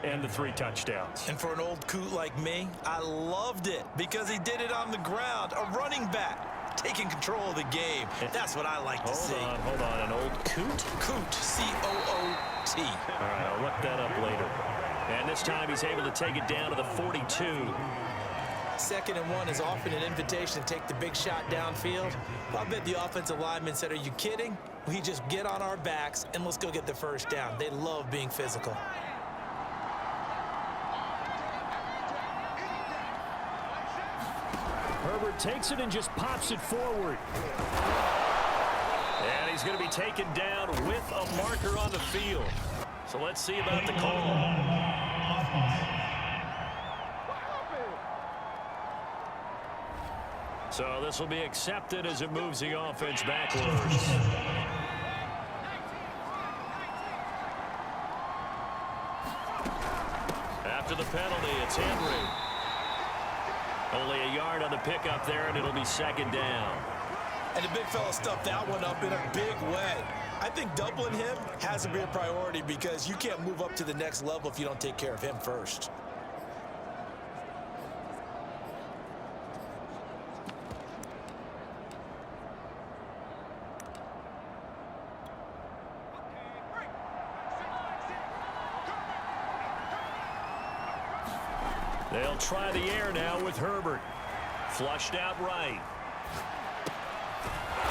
and the 3 touchdowns. And for an old coot like me, I loved it because he did it on the ground. A running back taking control of the game. That's what I like to see. Hold on. An old coot? Coot, C-O-O-T. All right, I'll look that up later. And this time he's able to take it down to the 42. 2nd and 1 is often an invitation to take the big shot downfield. I bet the offensive lineman said, are you kidding? We just get on our backs and let's go get the first down. They love being physical. Herbert takes it and just pops it forward. And he's going to be taken down with a marker on the field. So let's see about the call. So this will be accepted as it moves the offense backwards. After the penalty, it's Henry. Only a yard on the pickup there, and it'll be 2nd down. And the big fella stuffed that one up in a big way. I think doubling him has to be a priority because you can't move up to the next level if you don't take care of him first. They'll try the air now with Herbert. Flushed out right.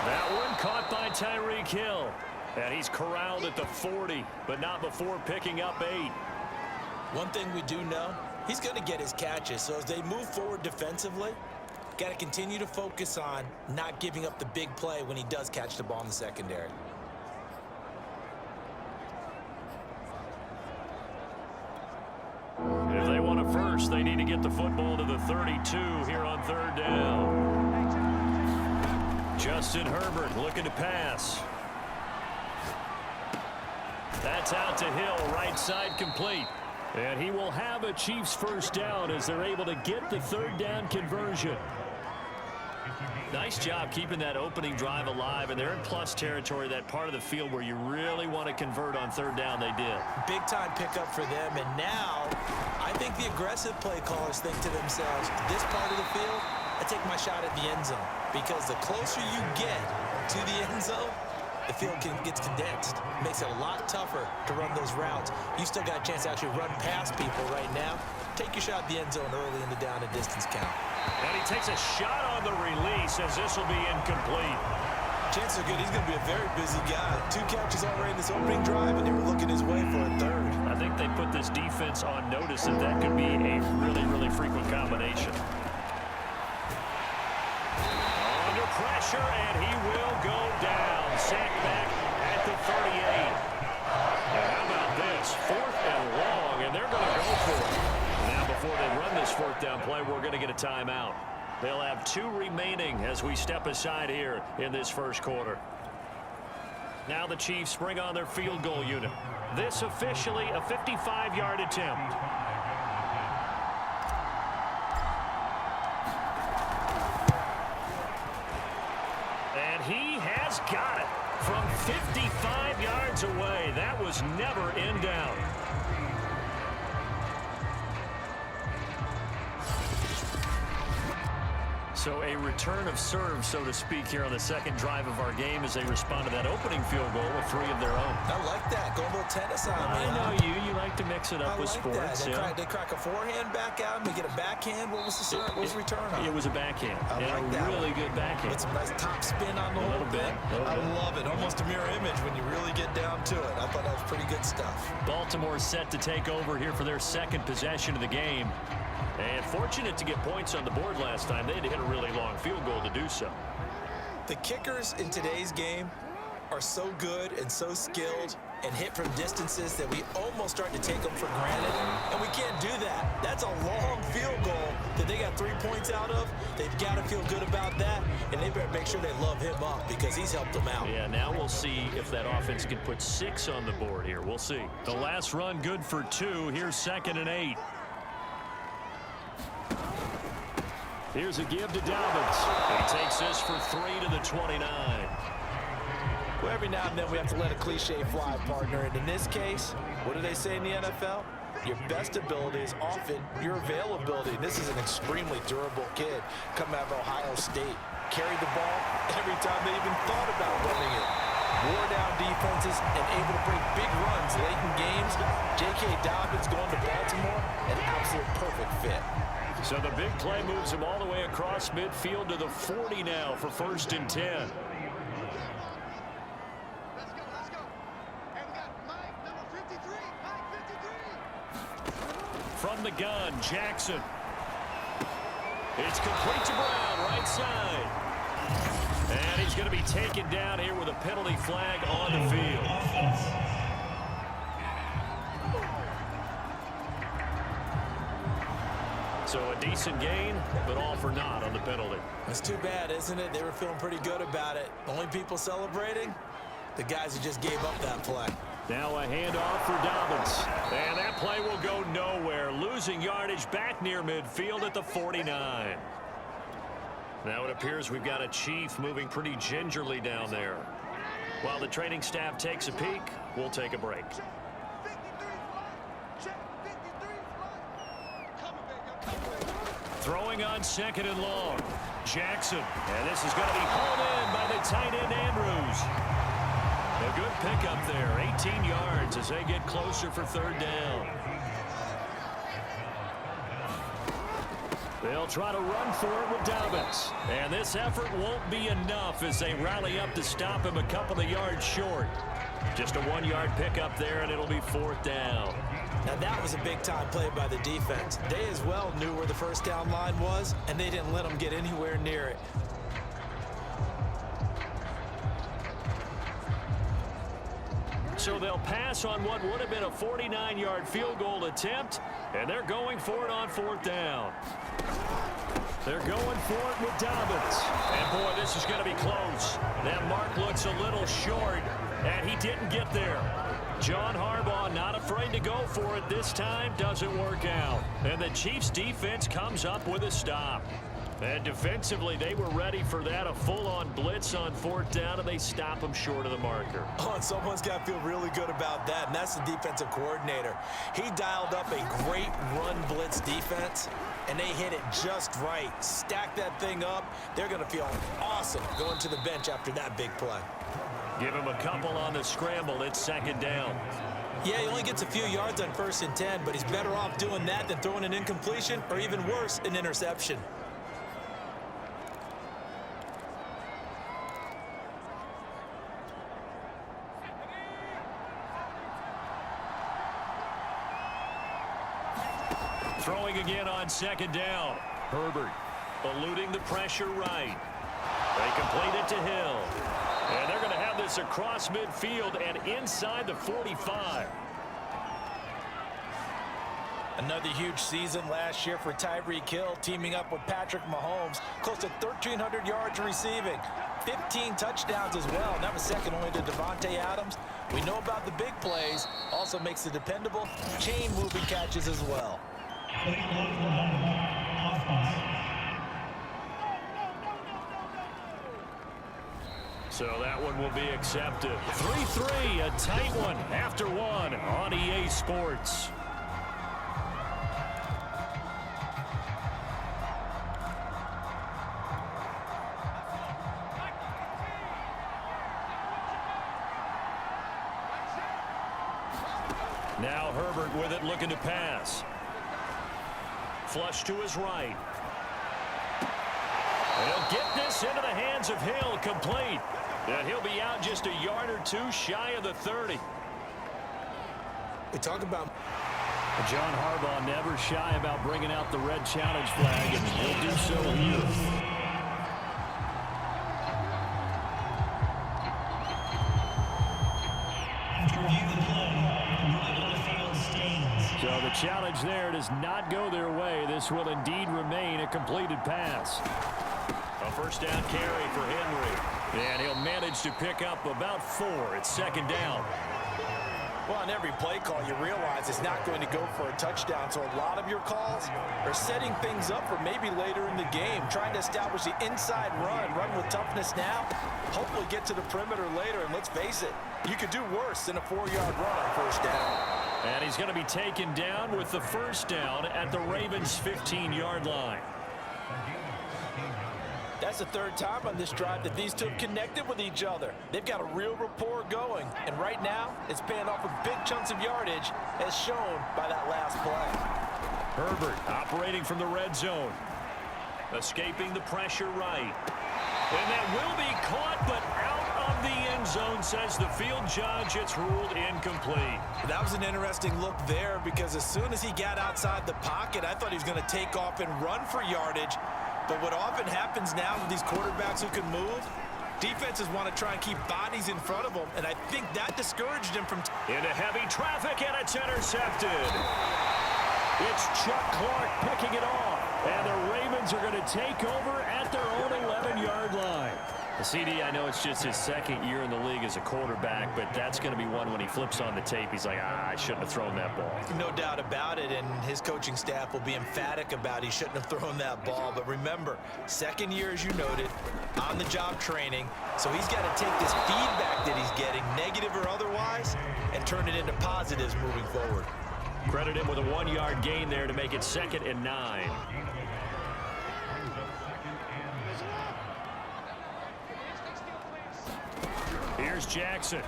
That one caught by Tyreek Hill. And he's corralled at the 40, but not before picking up 8. One thing we do know, he's going to get his catches. So as they move forward defensively, got to continue to focus on not giving up the big play when he does catch the ball in the secondary. If they want a first, they need to get the football to the 32 here on 3rd down. Justin Herbert looking to pass. That's out to Hill, right side complete. And he will have a Chiefs first down as they're able to get the 3rd down conversion. Nice job keeping that opening drive alive, and they're in plus territory, that part of the field where you really want to convert on 3rd down. They did. Big time pickup for them, and now I think the aggressive play callers think to themselves, this part of the field, I take my shot at the end zone, because the closer you get to the end zone, the field gets condensed. Makes it a lot tougher to run those routes. You still got a chance to actually run past people right now. Take your shot at the end zone early in the down and distance count. And he takes a shot on the release as this will be incomplete. Chances are good he's going to be a very busy guy. 2 catches already in this opening drive, and they were looking his way for a 3rd. I think they put this defense on notice that that could be a really, really frequent combination. Under pressure, and he will go down. Sacked back at the 38. And how about this? 4th and long, and they're going to go for it. Now, before they run this 4th down play, we're going to get a timeout. They'll have 2 remaining as we step aside here in this first quarter. Now the Chiefs bring on their field goal unit. This officially a 55-yard attempt. And he has got it from 55 yards away. That was never in doubt. So a return of serve, so to speak, here on the 2nd drive of our game as they respond to that opening field goal with 3 of their own. I like that. Go a little tennis on me. I know you. You like to mix it up with sports. They crack a forehand back out and they get a backhand. What was the return on? It was a backhand. I like that. Really good backhand. With some nice top spin on the whole thing. I love it. Almost a mirror image when you really get down to it. I thought that was pretty good stuff. Baltimore set to take over here for their 2nd possession of the game. And fortunate to get points on the board last time. They had to hit a really long field goal to do so. The kickers in today's game are so good and so skilled and hit from distances that we almost start to take them for granted. And we can't do that. That's a long field goal that they got 3 points out of. They've got to feel good about that, and they better make sure they love him up because he's helped them out. Yeah, now we'll see if that offense can put 6 on the board here. We'll see. The last run good for 2. Here's 2nd and 8. Here's a give to Dobbins. He takes this for 3 to the 29. Well, every now and then we have to let a cliche fly, partner. And in this case, what do they say in the NFL? Your best ability is often your availability. This is an extremely durable kid coming out of Ohio State. Carried the ball every time they even thought about running it. Wore down defenses and able to break big runs late in games. J.K. Dobbins going to Baltimore, an absolute perfect fit. So the big play moves him all the way across midfield to the 40 now for 1st and 10. Let's go. And we got Mike, number 53. Mike 53. From the gun, Jackson. It's complete to Brown, right side. And he's going to be taken down here with a penalty flag on the field. So a decent gain, but all for naught on the penalty. It's too bad, isn't it? They were feeling pretty good about it. Only people celebrating? The guys who just gave up that play. Now a handoff for Dobbins. And that play will go nowhere. Losing yardage back near midfield at the 49. Now it appears we've got a Chief moving pretty gingerly down there. While the training staff takes a peek, we'll take a break. Throwing on 2nd and long. Jackson. And this is going to be hauled in by the tight end Andrews. A good pickup there. 18 yards as they get closer for 3rd down. They'll try to run for it with Dobbins. And this effort won't be enough as they rally up to stop him a couple of yards short. Just a 1-yard pickup there, and it'll be 4th down. Now that was a big-time play by the defense. They as well knew where the 1st down line was, and they didn't let them get anywhere near it. So they'll pass on what would have been a 49-yard field goal attempt, and they're going for it on 4th down. They're going for it with Dobbins. And, boy, this is going to be close. That mark looks a little short, and he didn't get there. John Harbaugh not afraid to go for it this time. Doesn't work out. And the Chiefs' defense comes up with a stop. And defensively, they were ready for that, a full-on blitz on 4th down, and they stop them short of the marker. Oh, and someone's got to feel really good about that, and that's the defensive coordinator. He dialed up a great run blitz defense, and they hit it just right. Stack that thing up. They're going to feel awesome going to the bench after that big play. Give him a couple on the scramble. It's 2nd down. Yeah, he only gets a few yards on 1st and 10, but he's better off doing that than throwing an incompletion or even worse, an interception. Throwing again on 2nd down. Herbert eluding the pressure right. They complete it to Hill. And they're going to have this across midfield and inside the 45. Another huge season last year for Tyreek Hill, teaming up with Patrick Mahomes. Close to 1,300 yards receiving. 15 touchdowns as well. And that was second only to Devontae Adams. We know about the big plays. Also makes the dependable chain-moving catches as well. So that one will be accepted. 3-3, a tight one after one on EA Sports. Now Herbert with it, looking to pass. Flush to his right. And he'll get this into the hands of Hill, complete. And he'll be out just a yard or two shy of the 30. We talk about John Harbaugh never shy about bringing out the red challenge flag, and he'll do so here. So the challenge there does not go their way. This will indeed remain a completed pass. A 1st down carry for Henry. And he'll manage to pick up about 4. It's 2nd down. Well, on every play call, you realize it's not going to go for a touchdown. So a lot of your calls are setting things up for maybe later in the game, trying to establish the inside run with toughness now, hopefully get to the perimeter later. And let's face it, you could do worse than a 4-yard run on 1st down. And he's going to be taken down with the first down at the Ravens' 15-yard line. That's the third time on this drive that these two have connected with each other. They've got a real rapport going, and right now it's paying off with big chunks of yardage, as shown by that last play. Herbert operating from the red zone. Escaping the pressure right. And that will be caught, but out of the end zone, says the field judge. It's ruled incomplete. That was an interesting look there, because as soon as he got outside the pocket, I thought he was going to take off and run for yardage. But what often happens now with these quarterbacks who can move, defenses want to try and keep bodies in front of them, and I think that discouraged him from... Into heavy traffic, and it's intercepted. It's Chuck Clark picking it off. And the Ravens are going to take over at their own 11-yard line. The CD, I know it's just his second year in the league as a quarterback, but that's going to be one when he flips on the tape, he's like, I shouldn't have thrown that ball. No doubt about it, and his coaching staff will be emphatic about he shouldn't have thrown that ball. But remember, second year, as you noted, on-the-job training, so he's got to take this feedback that he's getting, negative or otherwise, and turn it into positives moving forward. Credit him with a 1-yard gain there to make it 2nd and 9. Here's Jackson.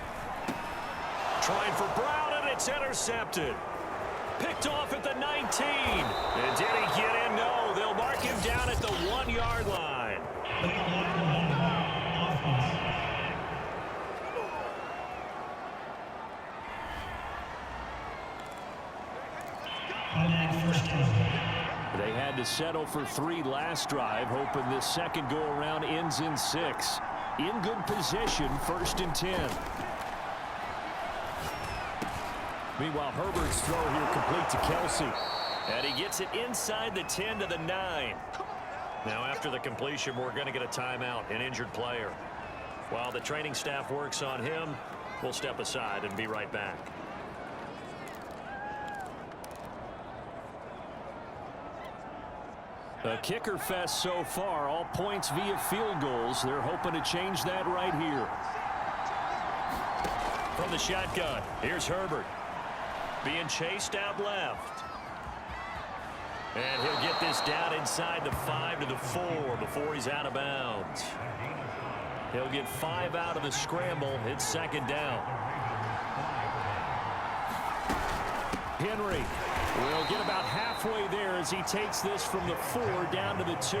Trying for Brown, and it's intercepted. Picked off at the 19. And did he get in? No, they'll mark him down at the 1-yard line. They had to settle for 3 last drive, hoping this second go-around ends in 6. In good position, 1st and 10. Meanwhile, Herbert's throw here complete to Kelsey. And he gets it inside the 10 to the 9. Now, after the completion, we're going to get a timeout, an injured player. While the training staff works on him, we'll step aside and be right back. A kicker fest so far, all points via field goals. They're hoping to change that right here. From the shotgun, here's Herbert. Being chased out left. And he'll get this down inside the 5 to the 4 before he's out of bounds. He'll get 5 out of the scramble. It's 2nd down. Henry will get about halfway there as he takes this from the 4 down to the 2.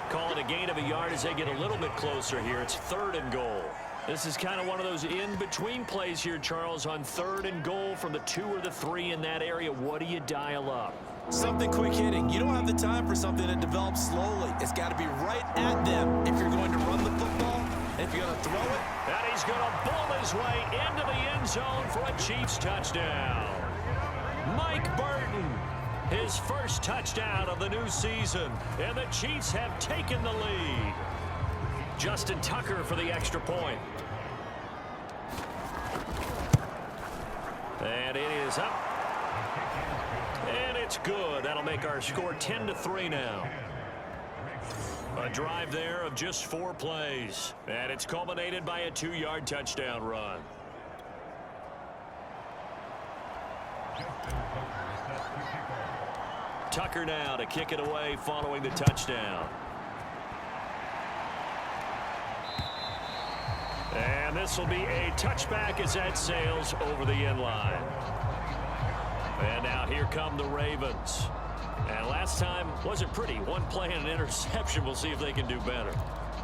Call it a gain of a yard as they get a little bit closer here. It's 3rd and goal. This is kind of one of those in-between plays here, Charles, on 3rd and goal from the 2 or the 3 in that area. What do you dial up? Something quick hitting. You don't have the time for something that develops slowly. It's got to be right at them if you're going to run the football, and if you're going to throw it. And he's going to ball his way into the end zone for a Chiefs touchdown. Mike Burton, his first touchdown of the new season, and the Chiefs have taken the lead. Justin Tucker for the extra point. And it is up. And it's good. That'll make our score 10-3 now. A drive there of just 4 plays. And it's culminated by a 2-yard touchdown run. Tucker now to kick it away following the touchdown. And this will be a touchback as that sails over the end line. And now here come the Ravens. And last time wasn't pretty. 1 play and an interception. We'll see if they can do better.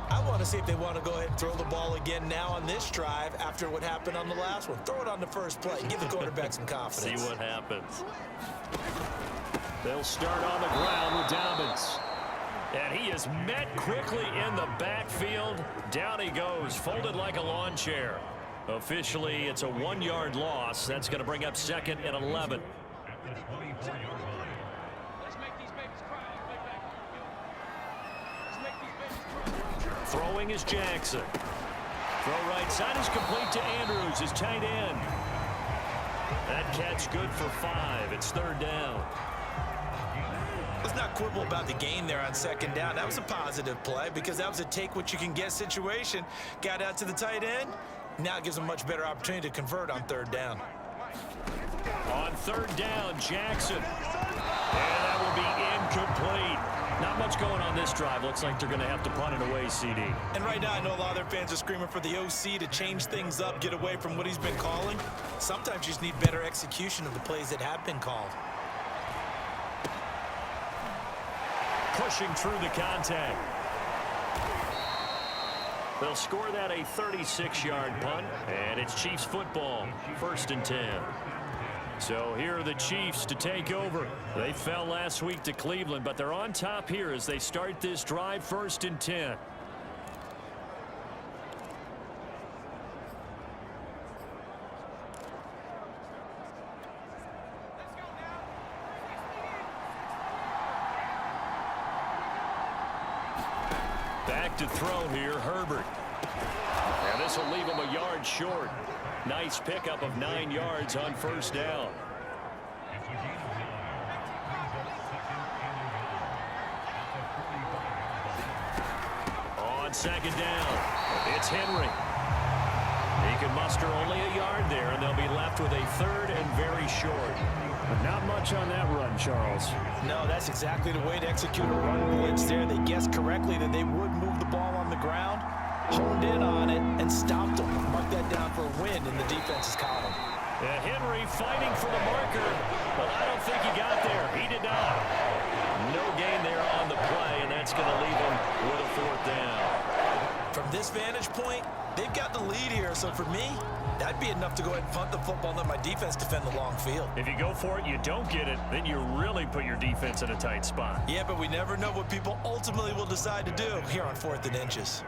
I want to see if they want to go ahead and throw the ball again now on this drive after what happened on the last one. Throw it on the first play. Give the quarterback some confidence. See what happens. They'll start on the ground with Dobbins. And he is met quickly in the backfield. Down he goes, folded like a lawn chair. Officially, it's a 1-yard loss. That's going to bring up 2nd and 11. Throwing is Jackson. Throw right side is complete to Andrews, his tight end. That catch good for 5. It's 3rd down. Let's not quibble about the gain there on 2nd down. That was a positive play because that was a take-what-you-can-get situation. Got out to the tight end. Now it gives them a much better opportunity to convert on 3rd down. On third down, Jackson. And that will be incomplete. Not much going on this drive. Looks like they're going to have to punt it away, CD. And right now, I know a lot of their fans are screaming for the OC to change things up, get away from what he's been calling. Sometimes you just need better execution of the plays that have been called. Pushing through the contact. They'll score that a 36-yard punt, and it's Chiefs football, 1st and 10. So here are the Chiefs to take over. They fell last week to Cleveland, but they're on top here as they start this drive, 1st and 10. Back to throw here, Herbert. And this will leave him a yard short. Nice pickup of 9 yards on 1st down. On 2nd down, it's Henry. He can muster only a yard there, and they'll be left with a 3rd and very short. But not much on that run, Charles. No, that's exactly the way to execute a run blitz there. They guessed correctly that they would move the ball on the ground, honed in on it, and stopped them. Mark that down for a win in the defense's column. And Henry fighting for the marker, but I don't think he got there. He did not. No gain there on the play, and that's going to leave him with a 4th down. From this vantage point, they've got the lead here, so for me, that'd be enough to go ahead and punt the football and let my defense defend the long field. If you go for it, you don't get it, then you really put your defense in a tight spot. Yeah, but we never know what people ultimately will decide to do here on 4th and inches.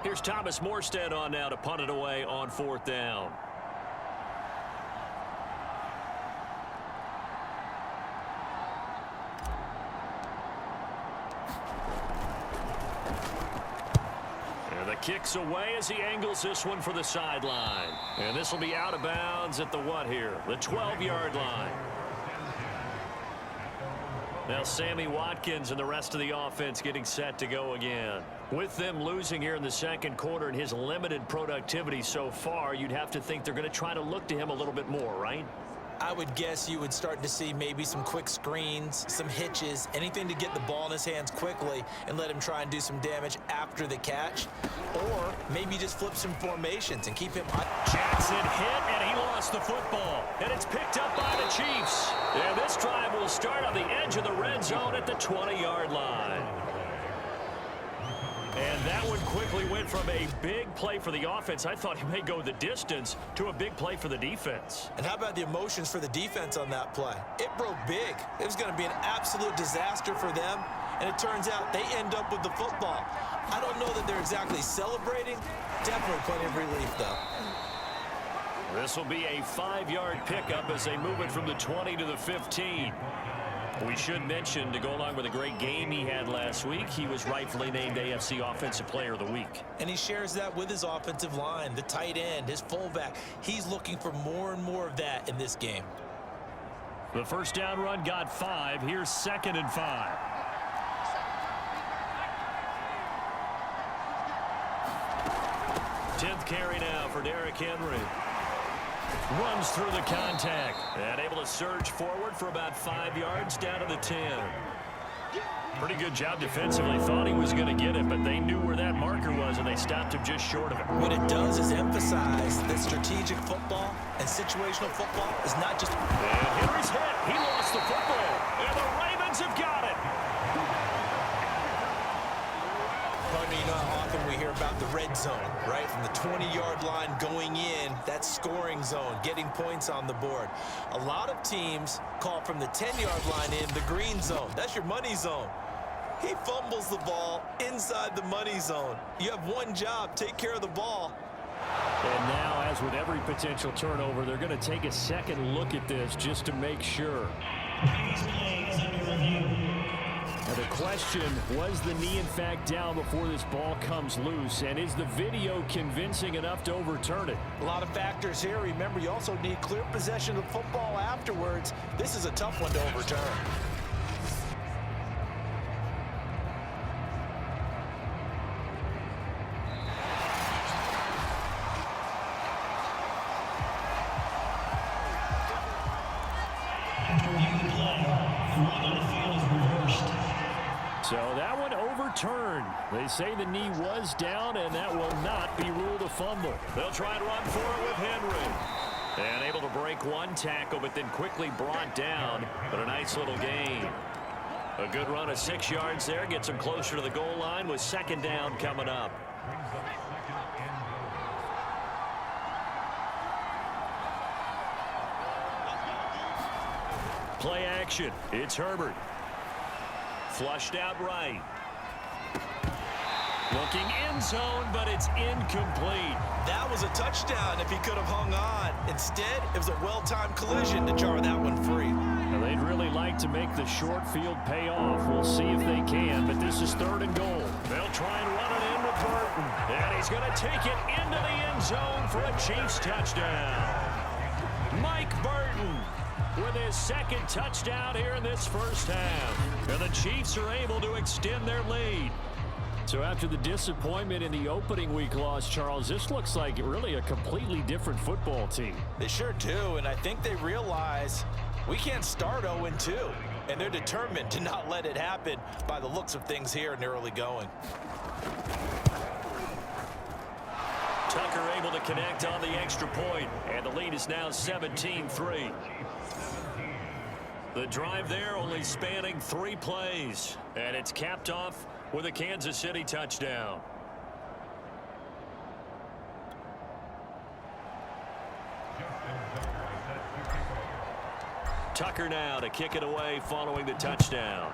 Here's Thomas Morstead on now to punt it away on 4th down. And the kick's away as he angles this one for the sideline. And this will be out of bounds at the what here? The 12-yard line. Now Sammy Watkins and the rest of the offense getting set to go again. With them losing here in the 2nd quarter and his limited productivity so far, you'd have to think they're going to try to look to him a little bit more, right? I would guess you would start to see maybe some quick screens, some hitches, anything to get the ball in his hands quickly and let him try and do some damage after the catch. Or maybe just flip some formations and keep him. Jackson hit, and he lost the football. And it's picked up by the Chiefs. And this drive will start on the edge of the red zone at the 20-yard line. And that one quickly went from a big play for the offense, I thought he may go the distance, to a big play for the defense. And how about the emotions for the defense on that play? It broke big. It was going to be an absolute disaster for them, and it turns out they end up with the football. I don't know that they're exactly celebrating. Definitely plenty of relief, though. This will be a 5-yard pickup as they move it from the 20 to the 15. We should mention, to go along with a great game he had last week, he was rightfully named AFC Offensive Player of the Week. And he shares that with his offensive line, the tight end, his fullback. He's looking for more and more of that in this game. The 1st down run got 5. Here's 2nd and 5. Tenth carry now for Derrick Henry. Runs through the contact and able to surge forward for about 5 yards down to the 10. Pretty good job defensively. Thought he was going to get it, but they knew where that marker was, and they stopped him just short of it. What it does is emphasize that strategic football and situational football is not just... And Henry's hit. He lost the football, and the Ravens have got it. Partner, you know how often we hear about the red zone, right? From the 20-yard line going in, that scoring zone, getting points on the board. A lot of teams call from the 10-yard line in the green zone. That's your money zone. He fumbles the ball inside the money zone. You have one job, take care of the ball. And now, as with every potential turnover, they're going to take a second look at this just to make sure. Now the question, was the knee in fact down before this ball comes loose? And is the video convincing enough to overturn it? A lot of factors here. Remember, you also need clear possession of the football afterwards. This is a tough one to overturn. So that one overturned. They say the knee was down, and that will not be ruled a fumble. They'll try and run for it with Henry. And able to break one tackle, but then quickly brought down. But a nice little gain. A good run of 6 yards there. Gets him closer to the goal line with second down coming up. Play action. It's Herbert. Flushed out right. Looking end zone, but it's incomplete. That was a touchdown if he could have hung on. Instead, it was a well-timed collision to jar that one free. Now, they'd really like to make the short field pay off. We'll see if they can, but this is 3rd and goal. They'll try and run it in with Burton. And he's going to take it into the end zone for a Chiefs touchdown. Mike Burton with his second touchdown here in this first half. And the Chiefs are able to extend their lead. So after the disappointment in the opening week loss, Charles, this looks like really a completely different football team. They sure do, and I think they realize we can't start 0-2, and they're determined to not let it happen by the looks of things here in the early going. Tucker able to connect on the extra point, and the lead is now 17-3. The drive there only spanning 3 plays, and it's capped off with a Kansas City touchdown. Tucker now to kick it away following the touchdown.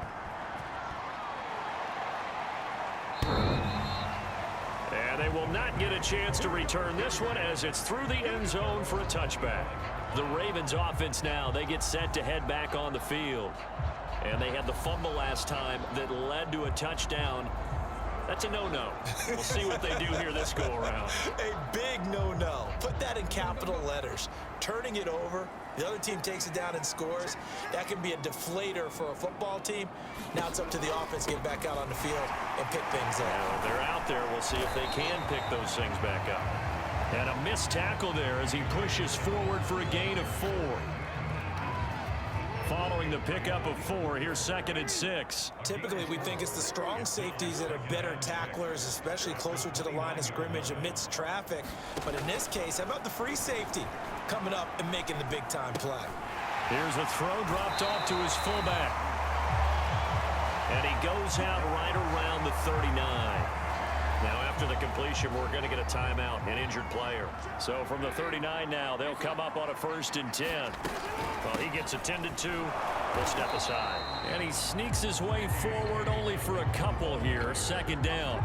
And they will not get a chance to return this one as it's through the end zone for a touchback. The Ravens offense now, they get set to head back on the field. And they had the fumble last time that led to a touchdown. That's a no-no. We'll see what they do here this go-around. A big no-no. Put that in capital letters. Turning it over, the other team takes it down and scores. That can be a deflator for a football team. Now it's up to the offense to get back out on the field and pick things up. Yeah, they're out there. We'll see if they can pick those things back up. And a missed tackle there as he pushes forward for a gain of 4. Following the pickup of 4, here's 2nd and 6. Typically, we think it's the strong safeties that are better tacklers, especially closer to the line of scrimmage amidst traffic. But in this case, how about the free safety coming up and making the big-time play? Here's a throw dropped off to his fullback. And he goes out right around the 39. Now, after the completion, we're going to get a timeout, an injured player. So from the 39 now, they'll come up on a 1st and 10. Well, he gets attended to. We'll step aside. And he sneaks his way forward only for a couple here. 2nd down.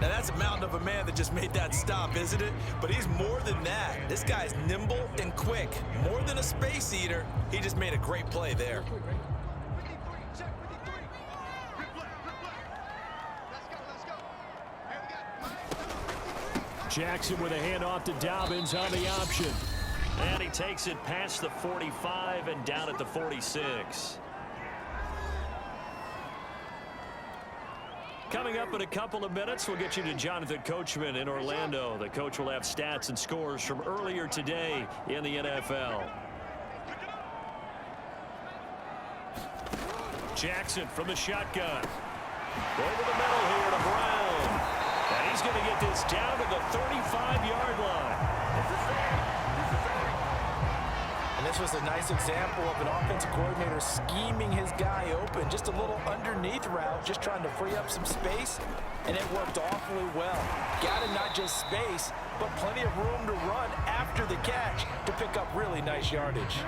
Now, that's a mountain of a man that just made that stop, isn't it? But he's more than that. This guy's nimble and quick. More than a space eater, he just made a great play there. Jackson with a handoff to Dobbins on the option. And he takes it past the 45 and down at the 46. Coming up in a couple of minutes, we'll get you to Jonathan Coachman in Orlando. The coach will have stats and scores from earlier today in the NFL. Jackson from the shotgun. Over the middle here to Brown. And he's going to get this down to the 35-yard line. And this was a nice example of an offensive coordinator scheming his guy open. Just a little underneath route, just trying to free up some space, and it worked awfully well. Got him not just space, but plenty of room to run after the catch to pick up really nice yardage.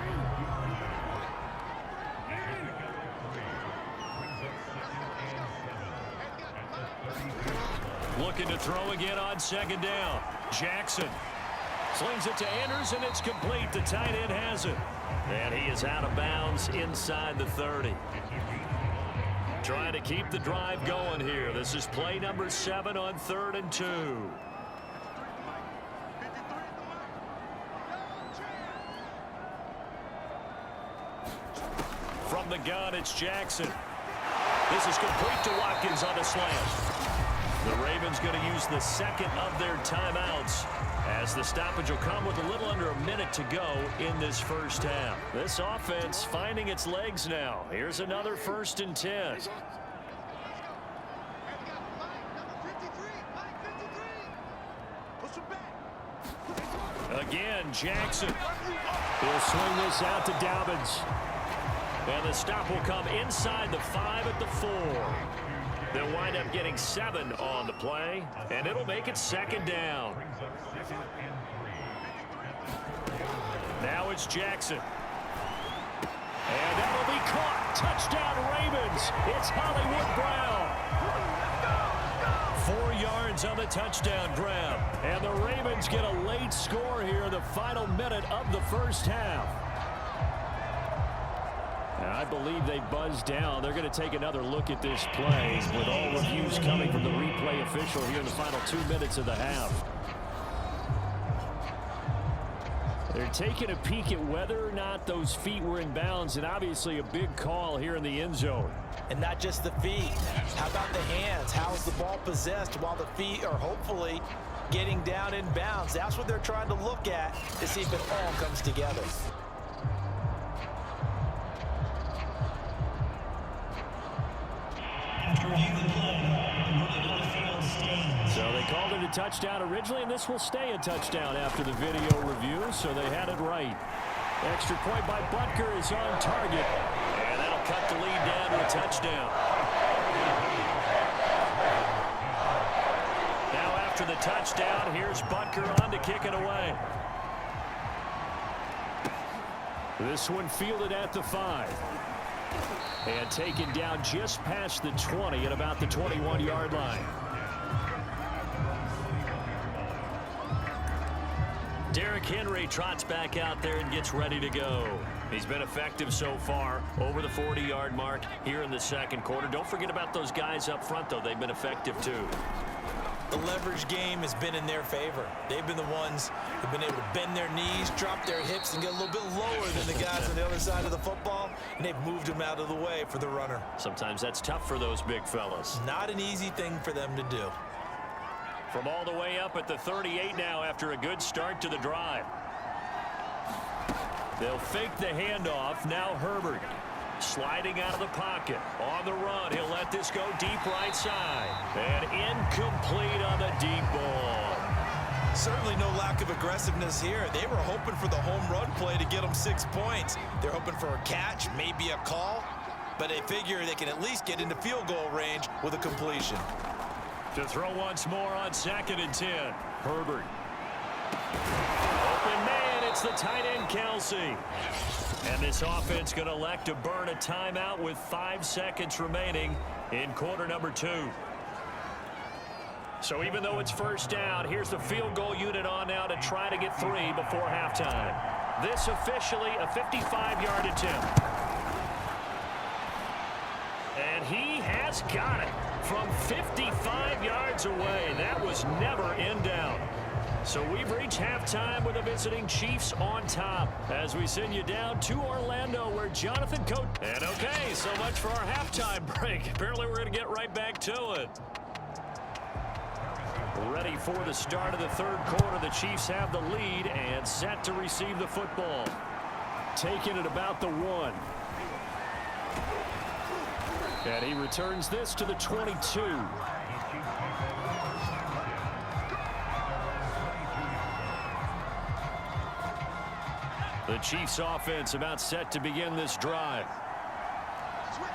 Looking to throw again on 2nd down. Jackson slings it to Anders, and it's complete. The tight end has it. And he is out of bounds inside the 30. Trying to keep the drive going here. This is play number 7 on 3rd and 2. From the gun, it's Jackson. This is complete to Watkins on a slant. The Ravens going to use the 2nd of their timeouts as the stoppage will come with a little under a minute to go in this first half. This offense finding its legs now. Here's another 1st and 10. Let's go. And we got Mike, number 53. Mike 53. Push him back. Again, Jackson. He'll swing this out to Dobbins. And the stop will come inside the 5 at the 4. They'll wind up getting 7 on the play, and it'll make it 2nd down. Now it's Jackson. And that'll be caught. Touchdown, Ravens. It's Hollywood Brown. 4 yards on the touchdown grab. And the Ravens get a late score here in the final minute of the first half. And I believe they buzzed down. They're going to take another look at this play with all reviews coming from the replay official here in the final 2 minutes of the half. They're taking a peek at whether or not those feet were in bounds, and obviously a big call here in the end zone. And not just the feet. How about the hands? How's the ball possessed while the feet are hopefully getting down in bounds? That's what they're trying to look at to see if it all comes together. So they called it a touchdown originally, and this will stay a touchdown after the video review, so they had it right. Extra point by Butker is on target, and that'll cut the lead down to a touchdown. Now after the touchdown, here's Butker on to kick it away. This one fielded at the 5. And taken down just past the 20 at about the 21-yard line. Derrick Henry trots back out there and gets ready to go. He's been effective so far over the 40-yard mark here in the second quarter. Don't forget about those guys up front, though. They've been effective, too. The leverage game has been in their favor. They've been the ones who've been able to bend their knees, drop their hips, and get a little bit lower than the guys on the other side of the football, and they've moved them out of the way for the runner. Sometimes that's tough for those big fellas. Not an easy thing for them to do. From all the way up at the 38 now after a good start to the drive. They'll fake the handoff. Now Herbert sliding out of the pocket. On the run, he'll let this go deep right side. And incomplete on the deep ball. Certainly no lack of aggressiveness here. They were hoping for the home run play to get them 6 points. They're hoping for a catch, maybe a call, but they figure they can at least get into field goal range with a completion. To throw once more on 2nd and 10. Herbert. Open man, it's the tight end, Kelsey. And this offense going to elect to burn a timeout with 5 seconds remaining in quarter number 2. So even though it's first down, here's the field goal unit on now to try to get 3 before halftime. This officially a 55-yard attempt. And he has got it from 55 yards away. That was never in doubt. So we've reached halftime with the visiting Chiefs on top as we send you down to Orlando where Jonathan Coach. And okay, so much for our halftime break. Apparently we're going to get right back to it. Ready for the start of the third quarter. The Chiefs have the lead and set to receive the football. Taking it about the 1. And he returns this to the 22. The Chiefs offense about set to begin this drive. Switch.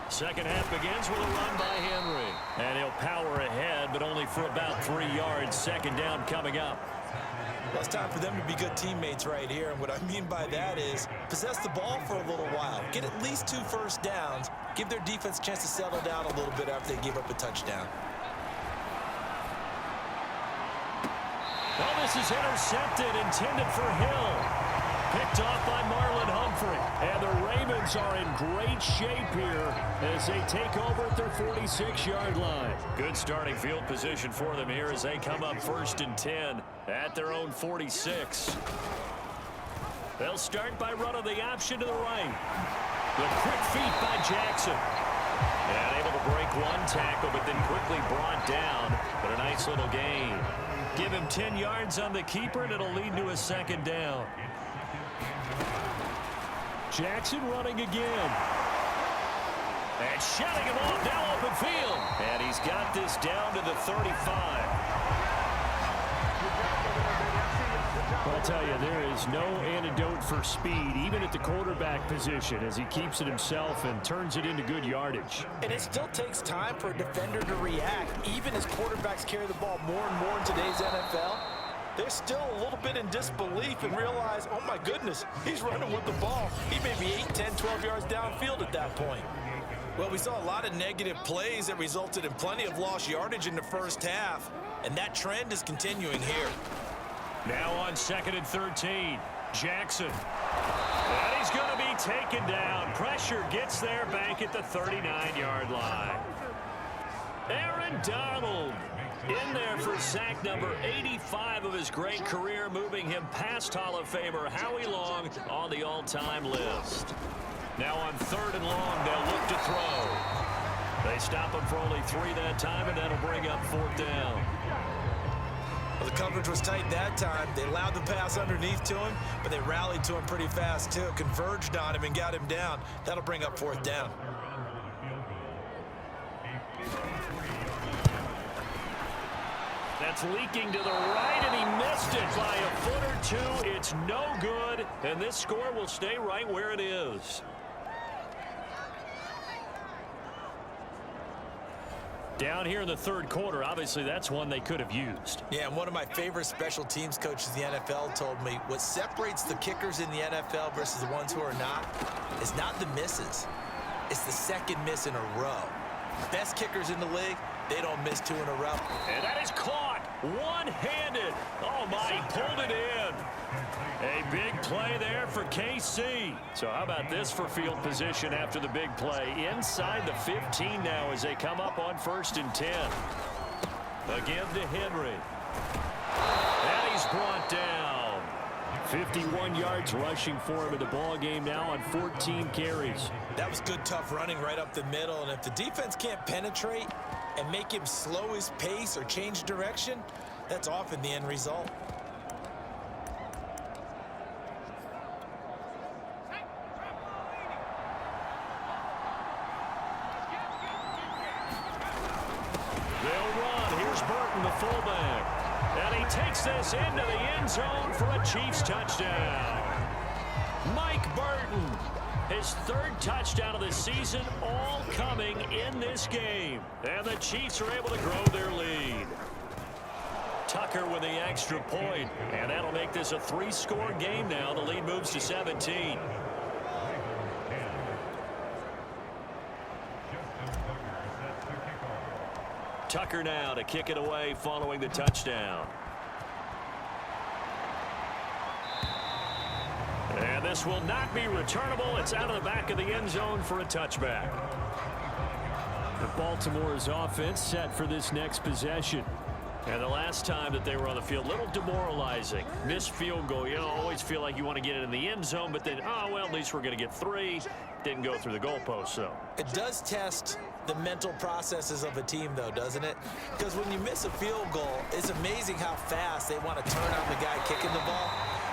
Second half begins with a run by Henry. And he'll power ahead, but only for about 3 yards. Second down coming up. Well, it's time for them to be good teammates right here. And what I mean by that is possess the ball for a little while. Get at least 2 first downs. Give their defense a chance to settle down a little bit after they give up a touchdown. Well, this is intercepted, intended for Hill. Picked off by Marlon Humphrey. And the Ravens are in great shape here as they take over at their 46-yard line. Good starting field position for them here as they come up 1st and 10 at their own 46. They'll start by running the option to the right. The quick feet by Jackson. And able to break one tackle, but then quickly brought down. But a nice little gain. Give him 10 yards on the keeper, and it'll lead to a second down. Jackson running again. And shutting him off, now open field. And he's got this down to the 35. Well, I'll tell you, there is no antidote for speed, even at the quarterback position, as he keeps it himself and turns it into good yardage. And it still takes time for a defender to react. Even as quarterbacks carry the ball more and more in today's NFL, they're still a little bit in disbelief and realize, oh my goodness, he's running with the ball. He may be 8, 10, 12 yards downfield at that point. Well, we saw a lot of negative plays that resulted in plenty of lost yardage in the first half, and that trend is continuing here. Now on 2nd and 13, Jackson. And he's going to be taken down. Pressure gets there back at the 39-yard line. Aaron Donald in there for sack number 85 of his great career, moving him past Hall of Famer Howie Long on the all-time list. Now on 3rd and long, they'll look to throw. They stop him for only 3 that time, and that'll bring up 4th down. Well, the coverage was tight that time. They allowed the pass underneath to him, but they rallied to him pretty fast, too. Converged on him and got him down. That'll bring up 4th down. That's leaking to the right, and he missed it by a foot or 2. It's no good, and this score will stay right where it is. Down here in the 3rd quarter, obviously that's one they could have used. Yeah, and one of my favorite special teams coaches in the NFL told me what separates the kickers in the NFL versus the ones who are not is not the misses. It's the second miss in a row. Best kickers in the league, they don't miss 2 in a row. And that is caught one-handed. Oh, my, he pulled it in. A big play there for KC. So how about this for field position after the big play? Inside the 15 now as they come up on 1st and 10. Again to Henry. And he's brought down. 51 yards rushing for him in the ball game now on 14 carries. That was good, tough running right up the middle. And if the defense can't penetrate and make him slow his pace or change direction, that's often the end result. The fullback. And he takes this into the end zone for a Chiefs touchdown. Mike Burton, his 3rd touchdown of the season, all coming in this game. And the Chiefs are able to grow their lead. Tucker with the extra point, and that'll make this a 3-score game now. The lead moves to 17. Tucker now to kick it away following the touchdown. And this will not be returnable. It's out of the back of the end zone for a touchback. The Baltimore's offense set for this next possession. And the last time that they were on the field, a little demoralizing. Missed field goal. You know, always feel like you want to get it in the end zone, but then, oh, well, at least we're going to get 3. Didn't go through the goalpost, though. It does test the mental processes of a team, though, doesn't it? Because when you miss a field goal, it's amazing how fast they want to turn on the guy kicking the ball.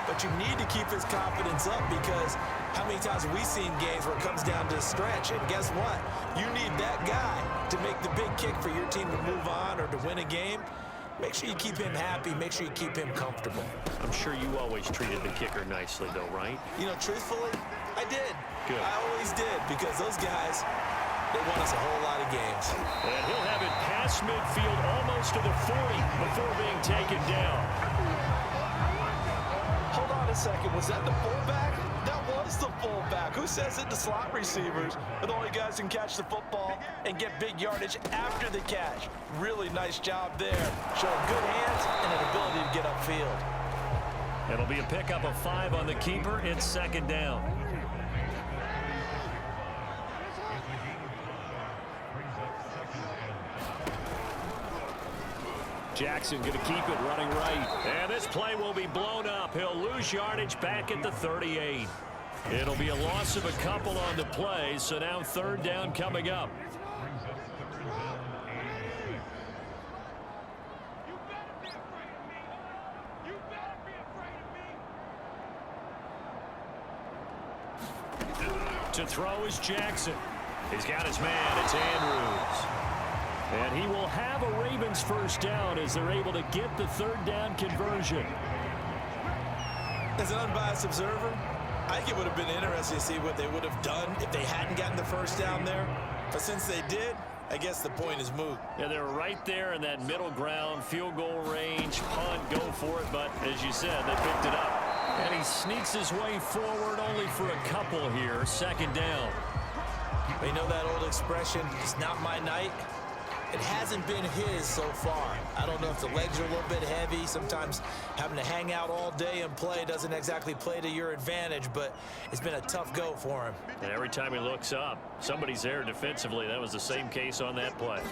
But you need to keep his confidence up, because how many times have we seen games where it comes down to a stretch? And guess what? You need that guy to make the big kick for your team to move on or to win a game. Make sure you keep him happy. Make sure you keep him comfortable. I'm sure you always treated the kicker nicely, though, right? You know, truthfully, I did. Good. I always did, because those guys, they won us a whole lot of games. And he'll have it past midfield almost to the 40 before being taken down. Hold on a second. Was that the fullback? That was the fullback. Who says it? The slot receivers are the only guys who can catch the football and get big yardage after the catch. Really nice job there. Showing good hands and an ability to get upfield. It'll be a pickup of 5 on the keeper. It's 2nd down. Jackson going to keep it running right. And this play will be blown up. He'll lose yardage back at the 38. It'll be a loss of a couple on the play, so now third down coming up. To throw is Jackson. He's got his man. It's Andrews. And he will have a Ravens first down as they're able to get the third down conversion. As an unbiased observer, I think it would have been interesting to see what they would have done if they hadn't gotten the first down there. But since they did, I guess the point is moot. Yeah, they were right there in that middle ground, field goal range, punt, go for it. But as you said, they picked it up. And he sneaks his way forward only for a couple here. Second down. You know that old expression, it's not my night? It hasn't been his so far. I don't know if the legs are a little bit heavy. Sometimes having to hang out all day and play doesn't exactly play to your advantage, but it's been a tough go for him. And every time he looks up, somebody's there defensively. That was the same case on that play.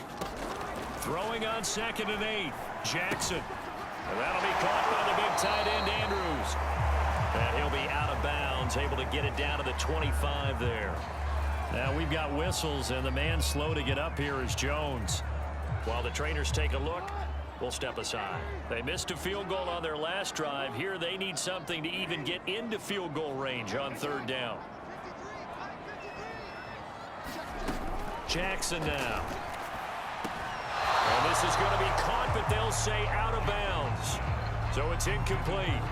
Throwing on 2nd and 8. Jackson. And that'll be caught by the big tight end, Andrews. And he'll be out of bounds, able to get it down to the 25 there. Now we've got whistles, and the man slow to get up here is Jones. While the trainers take a look, we'll step aside. They missed a field goal on their last drive. Here they need something to even get into field goal range on third down. Jackson now. And this is going to be caught, but they'll say out of bounds. So it's incomplete.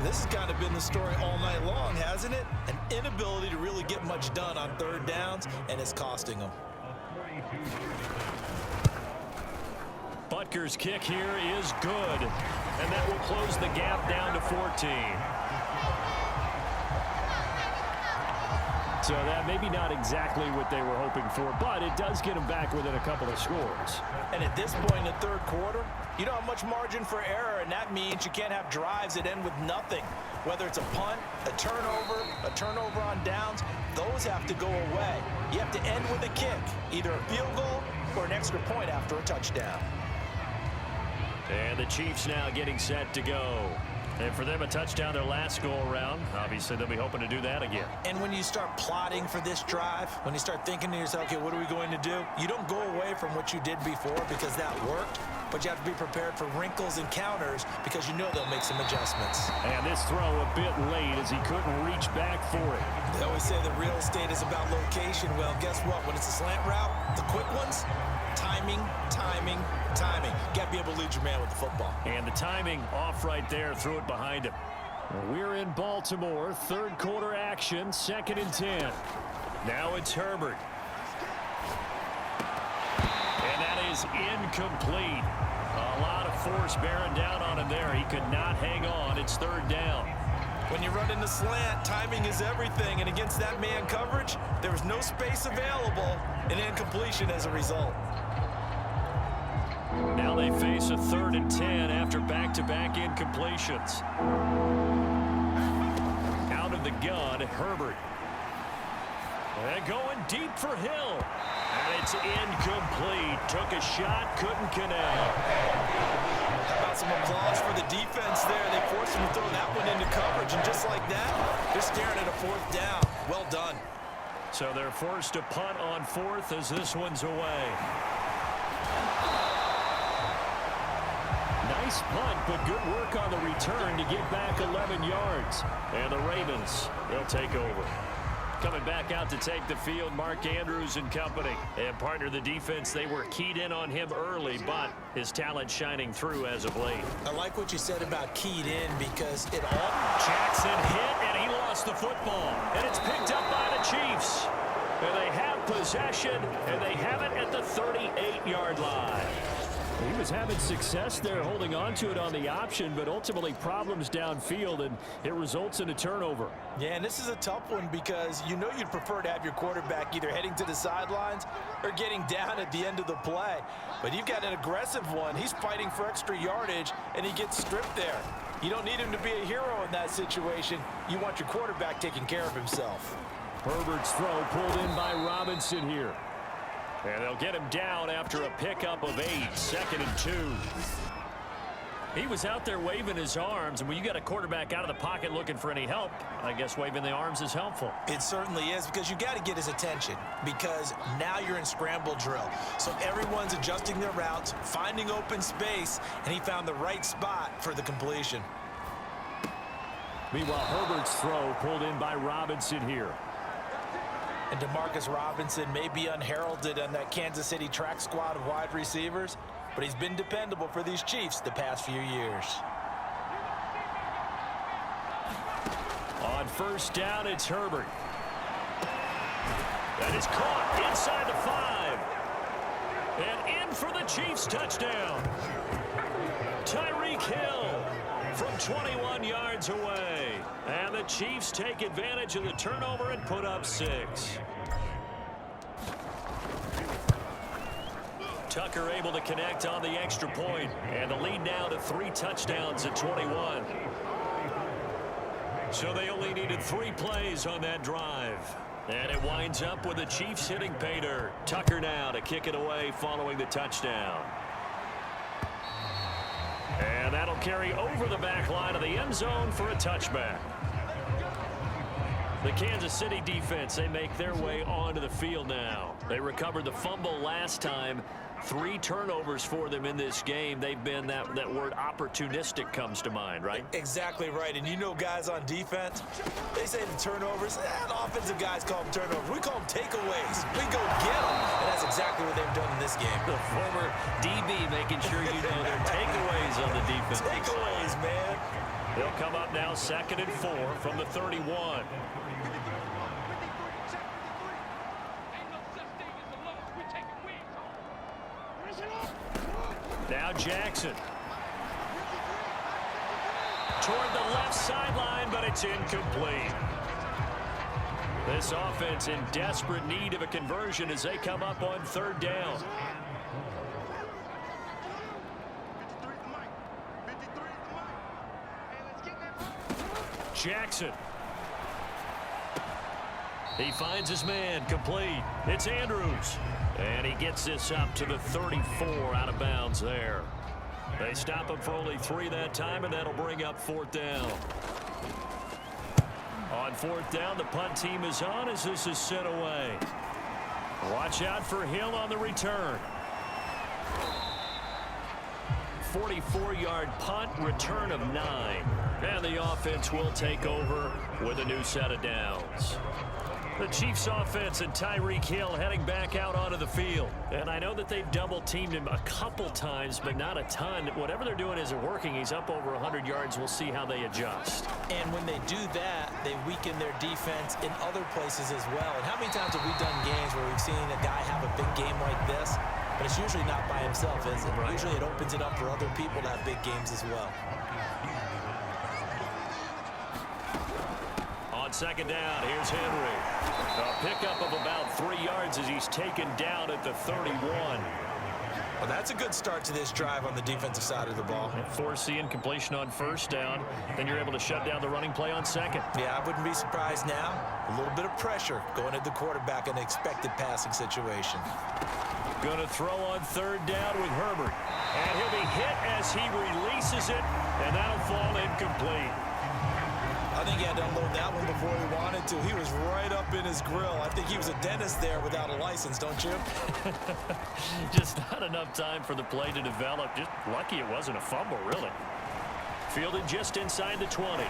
This has kind of been the story all night long, hasn't it? An inability to really get much done on third downs, and it's costing them. Butker's kick here is good, and that will close the gap down to 14. So that maybe not exactly what they were hoping for, but it does get them back within a couple of scores. And at this point in the third quarter, you don't have much margin for error, and that means you can't have drives that end with nothing. Whether it's a punt, a turnover on downs, those have to go away. You have to end with a kick, either a field goal or an extra point after a touchdown. And the Chiefs now getting set to go. And for them, a touchdown their last go-around. Obviously, they'll be hoping to do that again. And when you start plotting for this drive, when you start thinking to yourself, okay, what are we going to do? You don't go away from what you did before because that worked, but you have to be prepared for wrinkles and counters because you know they'll make some adjustments. And this throw a bit late as he couldn't reach back for it. They always say that real estate is about location. Well, guess what? When it's a slant route, the quick ones, timing. Got to be able to lead your man with the football. And the timing off right there, threw it behind him. We're in Baltimore, third quarter action, 2nd and 10. Now it's Herbert. And that is incomplete. A lot of force bearing down on him there. He could not hang on. It's third down. When you run in the slant, timing is everything. And against that man coverage, there was no space available, and incompletion as a result. Now they face a 3rd and 10 after back-to-back incompletions. Out of the gun, Herbert. And going deep for Hill. And it's incomplete. Took a shot, couldn't connect. How about some applause for the defense there? They forced him to throw that one into coverage, and just like that, they're staring at a 4th down. Well done. So they're forced to punt on 4th as this one's away. Nice punt, but good work on the return to get back 11 yards. And the Ravens, they'll take over. Coming back out to take the field, Mark Andrews and company. And partner the defense, they were keyed in on him early, but his talent shining through as of late. I like what you said about keyed in because it all... Jackson hit, and he lost the football. And it's picked up by the Chiefs. And they have possession, and they have it at the 38-yard line. He was having success there holding on to it on the option, but ultimately problems downfield, and it results in a turnover. Yeah, and this is a tough one because you know you'd prefer to have your quarterback either heading to the sidelines or getting down at the end of the play. But you've got an aggressive one. He's fighting for extra yardage, and he gets stripped there. You don't need him to be a hero in that situation. You want your quarterback taking care of himself. Herbert's throw pulled in by Robinson here. And they'll get him down after a pickup of 8, 2nd and 2. He was out there waving his arms, and when you got a quarterback out of the pocket looking for any help, I guess waving the arms is helpful. It certainly is, because you got to get his attention, because now you're in scramble drill. So everyone's adjusting their routes, finding open space, and he found the right spot for the completion. Meanwhile, Herbert's throw pulled in by Robinson here. And DeMarcus Robinson may be unheralded on that Kansas City track squad of wide receivers, but he's been dependable for these Chiefs the past few years. On first down, it's Herbert. That is caught inside the 5. And in for the Chiefs touchdown. Tyreek Hill from 21 yards away. And the Chiefs take advantage of the turnover and put up 6. Tucker able to connect on the extra point, and the lead now to 3 touchdowns at 21. So they only needed 3 plays on that drive. And it winds up with the Chiefs hitting pay dirt. Tucker now to kick it away following the touchdown. And that'll carry over the back line of the end zone for a touchback. The Kansas City defense, they make their way onto the field now. They recovered the fumble last time. 3 turnovers for them in this game. They've been, that word opportunistic comes to mind, right? Exactly right. And you know guys on defense, they say the turnovers, and offensive guys call them turnovers. We call them takeaways. We go get them. And that's exactly what they've done in this game. The former DB making sure you know they're takeaways on the defense. Takeaways, man. They'll come up now 2nd and 4 from the 31. Now Jackson. Toward the left sideline, but it's incomplete. This offense in desperate need of a conversion as they come up on 3rd down. Jackson. He finds his man, complete. It's Andrews. And he gets this up to the 34, out of bounds there. They stop him for only 3 that time, and that'll bring up 4th down. On 4th down, the punt team is on as this is sent away. Watch out for Hill on the return. 44-yard punt, return of 9. And the offense will take over with a new set of downs. The Chiefs offense and Tyreek Hill heading back out onto the field. And I know that they've double-teamed him a couple times, but not a ton. Whatever they're doing isn't working. He's up over 100 yards. We'll see how they adjust. And when they do that, they weaken their defense in other places as well. And how many times have we done games where we've seen a guy have a big game like this, but it's usually not by himself, is it? Right. Usually it opens it up for other people to have big games as well. On 2nd down, here's Henry. A pickup of about 3 yards as he's taken down at the 31. Well, that's a good start to this drive on the defensive side of the ball. Forcing completion on 1st down. Then you're able to shut down the running play on 2nd. Yeah, I wouldn't be surprised now. A little bit of pressure going at the quarterback in an expected passing situation. Going to throw on 3rd down with Herbert. And he'll be hit as he releases it, and that'll fall incomplete. I think he had to unload that one before he wanted to. He was right up in his grill. I think he was a dentist there without a license, don't you? Just not enough time for the play to develop. Just lucky it wasn't a fumble, really. Fielded just inside the 20.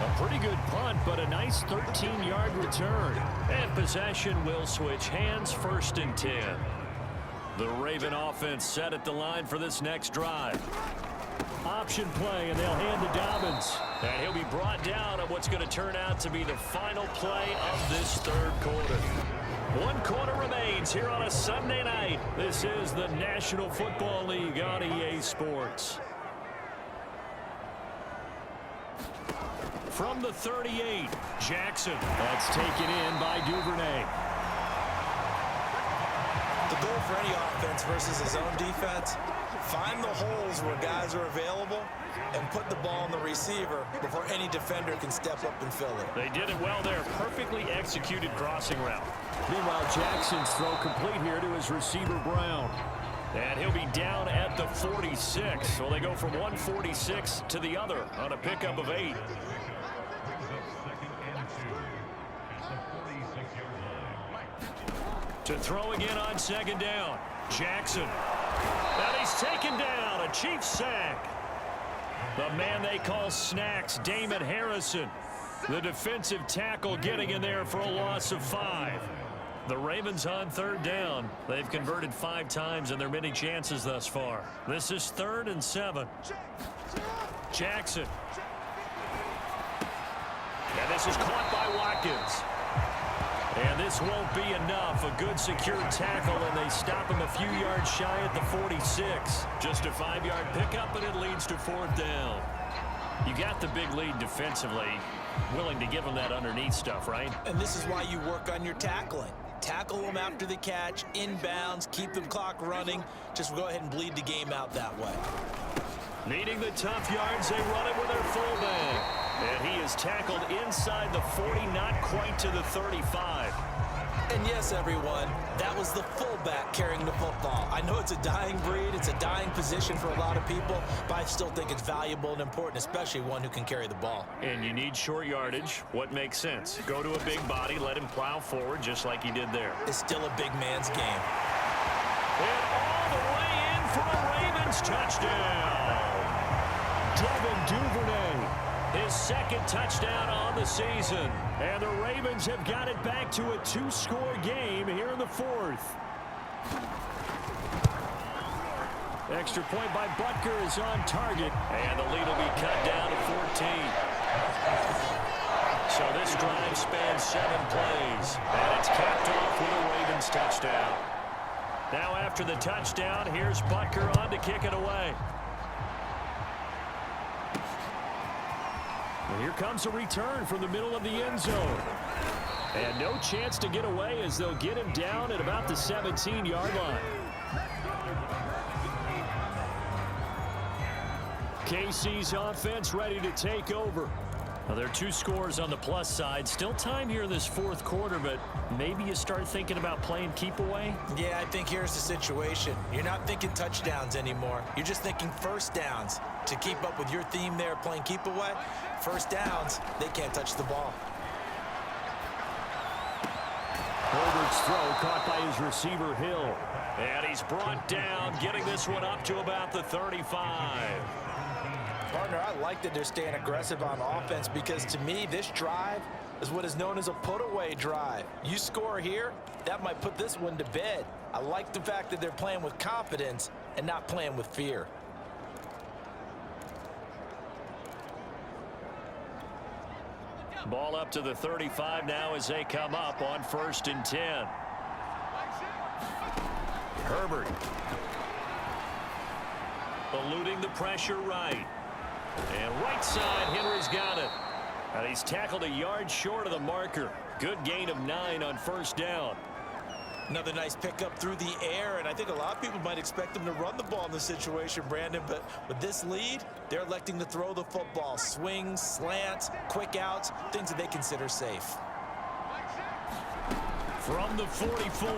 A pretty good punt, but a nice 13-yard return. And possession will switch hands, 1st and 10. The Raven offense set at the line for this next drive. Option play, and they'll hand to Dobbins. And he'll be brought down on what's going to turn out to be the final play of this 3rd quarter. 1 quarter remains here on a Sunday night. This is the National Football League on EA Sports. From the 38, Jackson. That's taken in by Duvernay. The goal for any offense versus his own defense, find the holes where guys are available and put the ball on the receiver before any defender can step up and fill it. They did it well there. Perfectly executed crossing route. Meanwhile, Jackson's throw complete here to his receiver, Brown. And he'll be down at the 46. So they go from 146 to the other on a pickup of 8. To throw again on second down. Jackson. And he's taken down. A Chiefs sack. The man they call Snacks, Damon Harrison. The defensive tackle getting in there for a loss of 5. The Ravens on third down. They've converted 5 times in their many chances thus far. This is 3rd and 7. Jackson. And this is caught by Watkins. And this won't be enough. A good secure tackle, and they stop him a few yards shy at the 46. Just a 5-yard pickup, and it leads to 4th down. You got the big lead defensively. Willing to give them that underneath stuff, right? And this is why you work on your tackling. Tackle them after the catch, inbounds, keep the clock running. Just go ahead and bleed the game out that way. Needing the tough yards, they run it with their fullback. And he is tackled inside the 40, not quite to the 35. And yes, everyone, that was the fullback carrying the football. I know it's a dying breed, it's a dying position for a lot of people, but I still think it's valuable and important, especially one who can carry the ball. And you need short yardage. What makes sense? Go to a big body, let him plow forward just like he did there. It's still a big man's game. And all the way in for a Ravens touchdown. Devin Duvernay, his 2nd touchdown on the season. And the Ravens have got it back to a 2-score game here in the 4th. Extra point by Butker is on target. And the lead will be cut down to 14. So this drive spans 7 plays. And it's capped off with a Ravens touchdown. Now after the touchdown, here's Butker on to kick it away. And here comes a return from the middle of the end zone. And no chance to get away as they'll get him down at about the 17-yard line. KC's offense ready to take over. Now, there are 2 scores on the plus side. Still time here in this 4th quarter, but maybe you start thinking about playing keep away? Yeah, I think here's the situation. You're not thinking touchdowns anymore. You're just thinking first downs. To keep up with your theme there, playing keep away, first downs, they can't touch the ball. Herbert's throw caught by his receiver, Hill. And he's brought down, getting this one up to about the 35. Partner, I like that they're staying aggressive on offense because to me, this drive is what is known as a put-away drive. You score here, that might put this one to bed. I like the fact that they're playing with confidence and not playing with fear. Ball up to the 35 now as they come up on 1st and 10. Herbert. Eluding the pressure right. And right side, Henry's got it. And he's tackled a yard short of the marker. Good gain of 9 on 1st down. Another nice pickup through the air, and I think a lot of people might expect them to run the ball in this situation, Brandon, but with this lead, they're electing to throw the football. Swings, slants, quick outs, things that they consider safe. From the 44,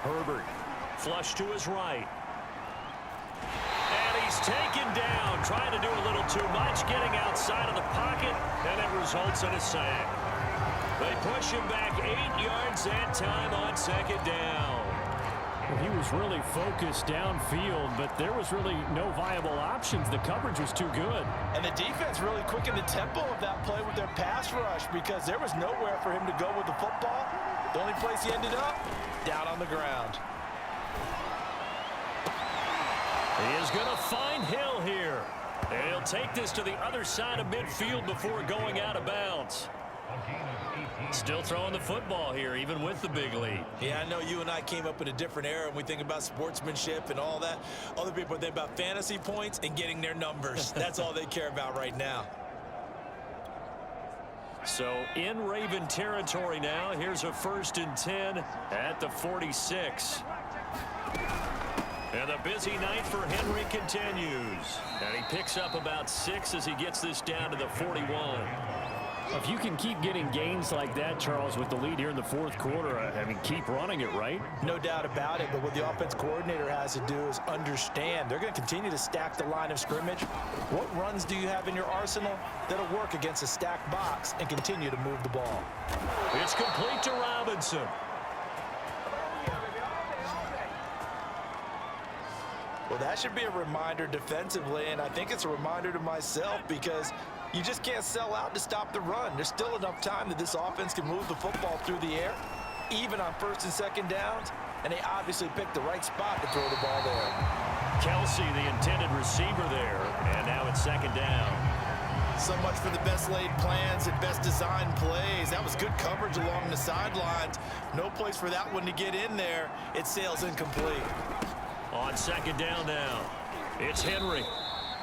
Herbert. Flush to his right. And he's taken down, trying to do a little too much, getting outside of the pocket, and it results in a sack. They push him back 8 yards that time on 2nd down. Well, he was really focused downfield, but there was really no viable options. The coverage was too good. And the defense really quickened the tempo of that play with their pass rush because there was nowhere for him to go with the football. The only place he ended up, down on the ground. He is going to find Hill here. And he'll take this to the other side of midfield before going out of bounds. Still throwing the football here, even with the big lead. Yeah, I know you and I came up in a different era and we think about sportsmanship and all that. Other people think about fantasy points and getting their numbers. That's all they care about right now. So in Raven territory now, here's a 1st and 10 at the 46. And the busy night for Henry continues. And he picks up about 6 as he gets this down to the 41. If you can keep getting gains like that, Charles, with the lead here in the fourth quarter, I mean, keep running it, right? No doubt about it, but what the offense coordinator has to do is understand they're going to continue to stack the line of scrimmage. What runs do you have in your arsenal that'll work against a stacked box and continue to move the ball? It's complete to Robinson. Well, that should be a reminder defensively, and I think it's a reminder to myself because you just can't sell out to stop the run. There's still enough time that this offense can move the football through the air, even on first and second downs, and they obviously picked the right spot to throw the ball there. Kelsey, the intended receiver there, and now it's second down. So much for the best laid plans and best designed plays. That was good coverage along the sidelines. No place for that one to get in there. It sails incomplete. On second down now, it's Henry.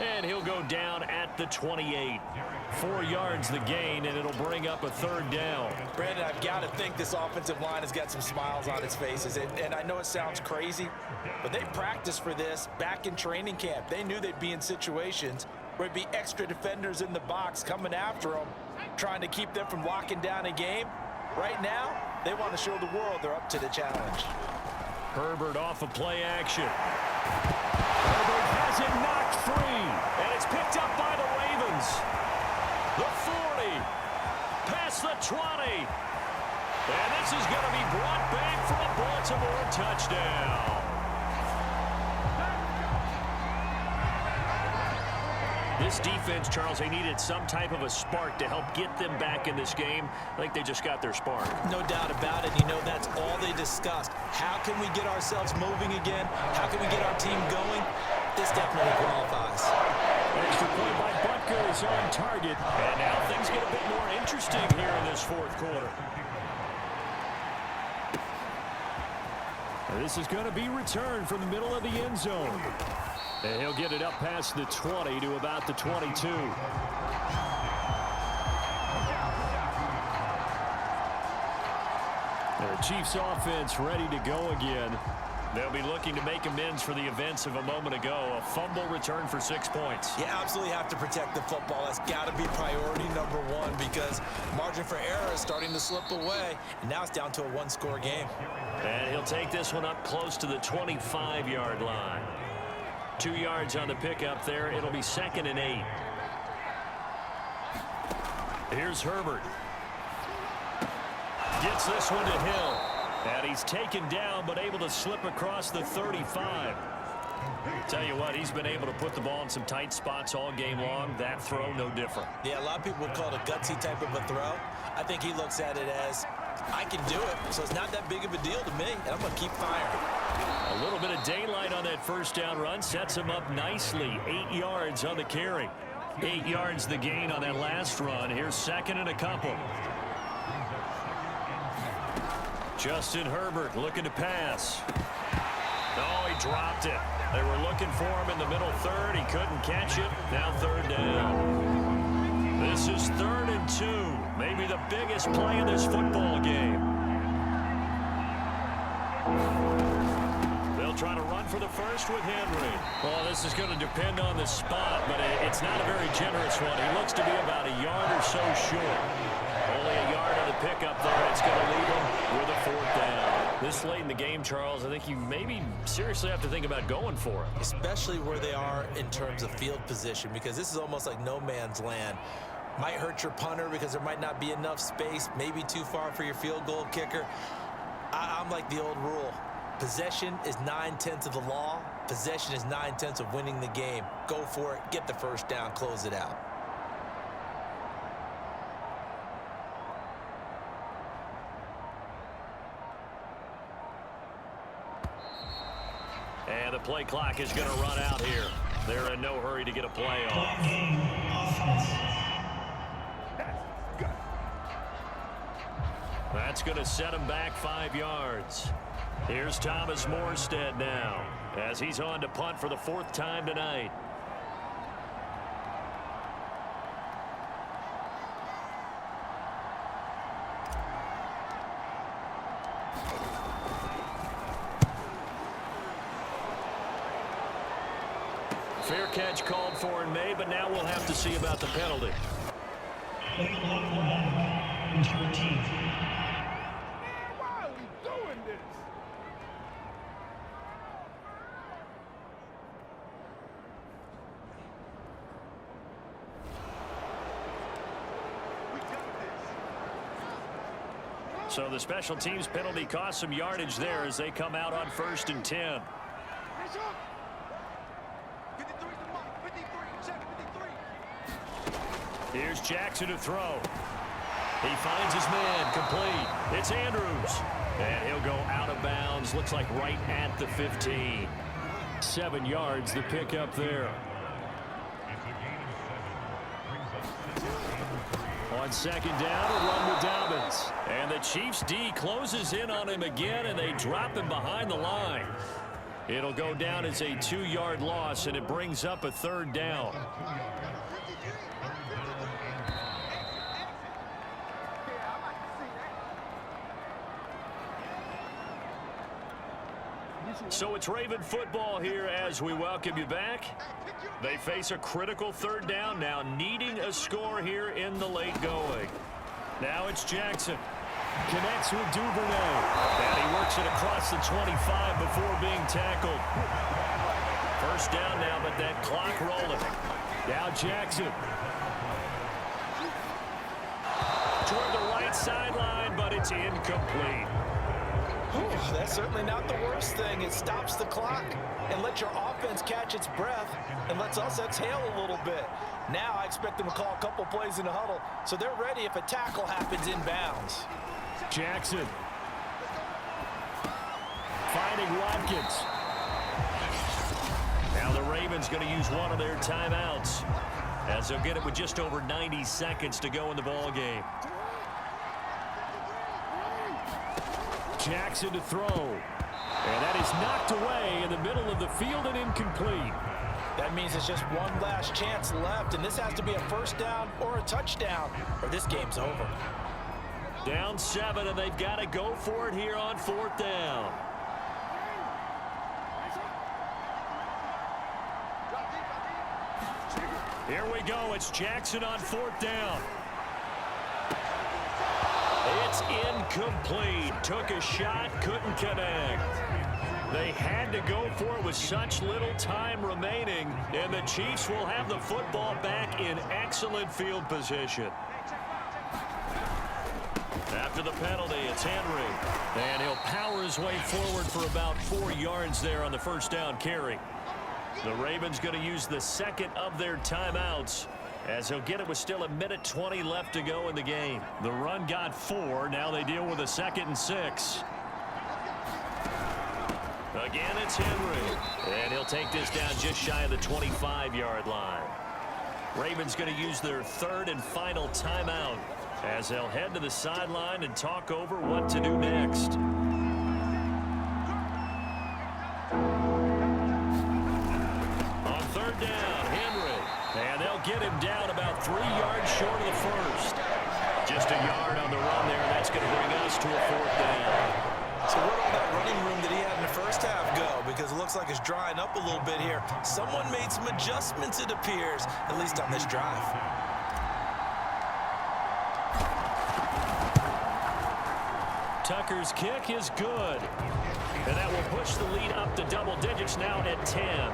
And he'll go down at the 28. 4 yards the gain, and it'll bring up a third down. Brandon, I've got to think this offensive line has got some smiles on its faces. And I know it sounds crazy, but they practiced for this back in training camp. They knew they'd be in situations where it'd be extra defenders in the box coming after them, trying to keep them from locking down a game. Right now, they want to show the world they're up to the challenge. Herbert off of play action. Herbert has it knocked free, and it's picked up by the Ravens. The 40, past the 20. And this is going to be brought back for a Baltimore touchdown. This defense, Charles, they needed some type of a spark to help get them back in this game. I think they just got their spark. No doubt about it. You know, that's all they discussed. How can we get ourselves moving again? How can we get our team going? This definitely qualifies. Extra point by Butker is on target. And now things get a bit more interesting here in this fourth quarter. This is going to be returned from the middle of the end zone. And he'll get it up past the 20 to about the 22. The Chiefs offense ready to go again. They'll be looking to make amends for the events of a moment ago. A fumble return for 6 points. You absolutely have to protect the football. That's got to be priority number one because margin for error is starting to slip away. And now it's down to a one-score game. And he'll take this one up close to the 25-yard line. 2 yards on the pickup there. It'll be 2nd and 8. Here's Herbert. Gets this one to Hill. And he's taken down but able to slip across the 35. Tell you what, he's been able to put the ball in some tight spots all game long. That throw, no different. Yeah, a lot of people would call it a gutsy type of a throw. I think he looks at it as, I can do it, so it's not that big of a deal to me, and I'm going to keep firing. A little bit of daylight on that first down run sets him up nicely. 8 yards on the carry. 8 yards the gain on that last run. Here's 2nd and a couple. Justin Herbert looking to pass. Oh, he dropped it. They were looking for him in the middle third. He couldn't catch it. Now 3rd down. This is 3rd and 2. Maybe the biggest play in this football game. They'll try to run for the first with Henry. Well, this is going to depend on the spot, but it's not a very generous one. He looks to be about a yard or so short. Only a yard on the pickup there. It's going to leave him with a 4th down. This late in the game, Charles, I think you maybe seriously have to think about going for it. Especially where they are in terms of field position, because this is almost like no man's land. Might hurt your punter because there might not be enough space, maybe too far for your field goal kicker. I'm like the old rule. Possession is 9/10 of the law. Possession is 9/10 of winning the game. Go for it. Get the first down. Close it out. And the play clock is going to run out here. They're in no hurry to get a play off. That's going to set him back 5 yards. Here's Thomas Morstead now as he's on to punt for the 4th time tonight. Fair catch called for and made, but now we'll have to see about the penalty. Why are we doing this? So the special teams penalty cost some yardage there as they come out on 1st and 10. 53, Here's Jackson to throw. He finds his man, complete. It's Andrews. And he'll go out of bounds, looks like right at the 15. 7 yards, the pickup there. On 2nd down, a run with Dobbins. And the Chiefs D closes in on him again, and they drop him behind the line. It'll go down as a 2-yard loss, and it brings up a 3rd down. So it's Raven football here as we welcome you back. They face a critical 3rd down now, needing a score here in the late going. Now it's Jackson. Connects with Duvernay. And he works it across the 25 before being tackled. 1st down now, but that clock rolling. Now Jackson. Toward the right sideline, but it's incomplete. That's certainly not the worst thing. It stops the clock and lets your offense catch its breath and lets us exhale a little bit. Now I expect them to call a couple plays in the huddle so they're ready if a tackle happens in bounds. Jackson. Finding Watkins. Now the Ravens going to use one of their timeouts as they'll get it with just over 90 seconds to go in the ball game. Jackson to throw. And that is knocked away in the middle of the field and incomplete. That means it's just one last chance left, and this has to be a 1st down or a touchdown, or this game's over. Down 7, and they've got to go for it here on 4th down. Here we go. It's Jackson on 4th down. It's incomplete. Took a shot, couldn't connect. They had to go for it with such little time remaining, and the Chiefs will have the football back in excellent field position. After the penalty, it's Henry. And he'll power his way forward for about 4 yards there on the 1st down carry. The Ravens going to use the 2nd of their timeouts as he'll get it with still 1:20 left to go in the game. The run got 4. Now they deal with a 2nd and 6. Again, it's Henry. And he'll take this down just shy of the 25-yard line. Ravens going to use their 3rd and final timeout as they'll head to the sideline and talk over what to do next. On 3rd down, Henry. And they'll get him down about 3 yards short of the 1st. Just a yard on the run there. That's going to bring us to a 4th down. So where'd all that running room that he had in the 1st half go? Because it looks like it's drying up a little bit here. Someone made some adjustments, it appears, at least on this drive. Tucker's kick is good. And that will push the lead up to double digits now at 10.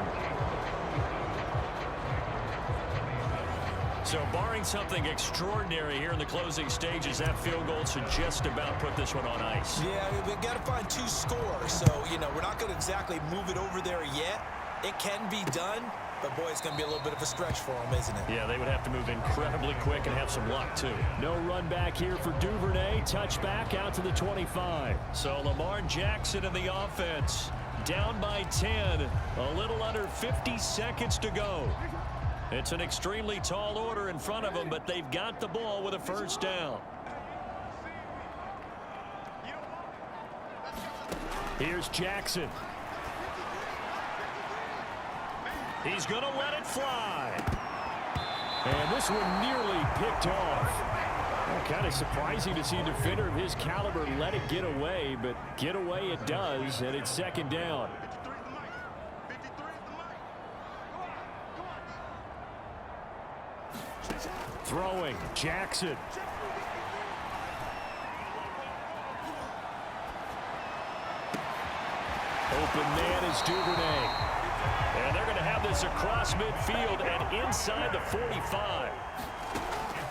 So barring something extraordinary here in the closing stages, that field goal should just about put this one on ice. Yeah, we've got to find 2 scores. So, you know, we're not going to exactly move it over there yet. It can be done, but boy, it's going to be a little bit of a stretch for them, isn't it? Yeah, they would have to move incredibly quick and have some luck, too. No run back here for Duvernay. Touchback out to the 25. So Lamar Jackson in the offense. Down by 10. A little under 50 seconds to go. It's an extremely tall order in front of them, but they've got the ball with a 1st down. Here's Jackson. He's going to let it fly. And this one nearly picked off. Kind of surprising to see a defender of his caliber let it get away, but get away it does, and it's 2nd down. Throwing, Jackson. Open man is Duvernay. And they're going to have this across midfield and inside the 45.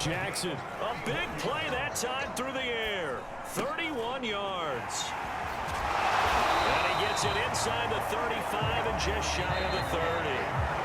Jackson, a big play that time through the air. 31 yards. And he gets it inside the 35 and just shy of the 30.